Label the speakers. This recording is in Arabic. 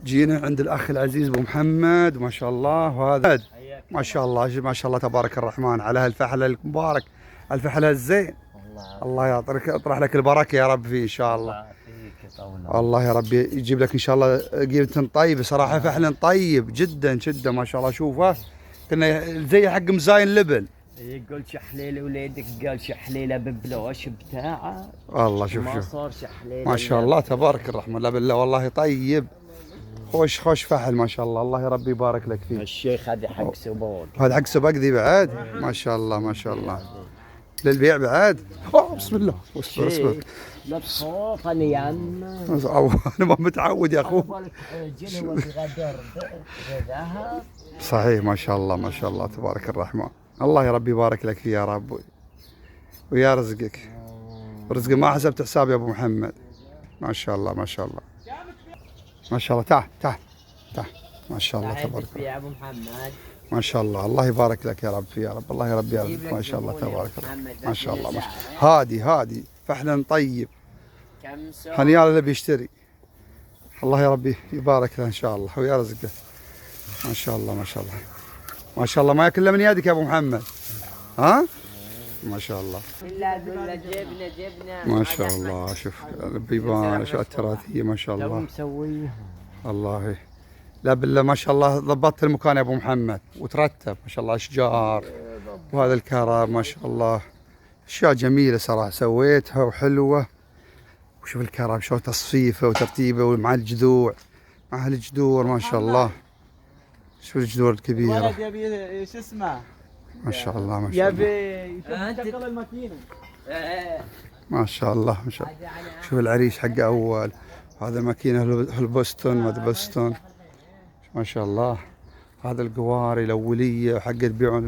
Speaker 1: جينا عند الاخ العزيز ابو محمد ما شاء الله. وهذا ما شاء الله ما شاء الله تبارك الرحمن على هالفحل المبارك، الفحل الزين. الله يطرح لك البركه يا رب فيه ان شاء الله. الله يا رب يجيب لك ان شاء الله قيمة طيب صراحه، فحل طيب جدا جدا ما شاء الله. شوفه كنا زي حق مزاين لبن.
Speaker 2: يقول شحليله وليدك قال شحليله ببلوش بتاعه.
Speaker 1: الله شوف
Speaker 2: ما صار شحليله
Speaker 1: ما شاء الله تبارك الرحمن. لا بالله والله طيب. خوش فحل ما شاء الله. الله يا ربي يبارك لك فيه.
Speaker 2: الشيخ هذا حق سباق.
Speaker 1: هذا حق سباق ذي بعد ما شاء الله ما شاء الله. للبيع بعد. بسم الله. اصبر
Speaker 2: لا تخاف انا يا عم.
Speaker 1: انا ما متعود يا اخو. صحيح ما شاء الله ما شاء الله تبارك الرحمن. الله يا ربي يبارك لك فيه يا رب ويا رزقك. رزق ما حسبت حساب يا ابو محمد. ما شاء الله ما شاء الله ما شاء الله. تعال ما شاء الله تبارك الله
Speaker 2: يا ابو محمد.
Speaker 1: ما شاء الله. الله يبارك لك يا رب يا رب. الله يا رب يا رب ما شاء الله تبارك الله. ما شاء الله ما شاء الله. هادي فحلا طيب. هنيال اللي بيشتري. الله يا ربي يبارك له ان شاء الله ويا رزقه. ما شاء الله ما شاء الله ما شاء الله. ما ياكل من يدك يا ابو محمد. ها ما شاء الله
Speaker 2: جبنه
Speaker 1: ما شاء الله. شوف البيبان الاشياء التراثيه ما شاء الله.
Speaker 2: مسويها
Speaker 1: الله. لا بالله ما شاء الله ضبطت المكان يا ابو محمد وترتب ما شاء الله اشجار وهذا الكرم ما شاء الله. اشياء جميله صراحه سويتها وحلوه. وشوف الكرم شو تصفيفه وترتيبه ومع الجذوع مع الجذور ما شاء الله. شوف الجذور الكبيره.
Speaker 3: ولد يبي شو اسمه؟
Speaker 1: ما شاء الله ما شاء الله.
Speaker 3: يبي ينتقل الماكينه.
Speaker 1: ما شاء الله ما شاء الله. شوف العريس حقه اول. هذا ماكينه البوستون ما بوستون ما شاء الله. هذا القواري الاوليه حق تبيعون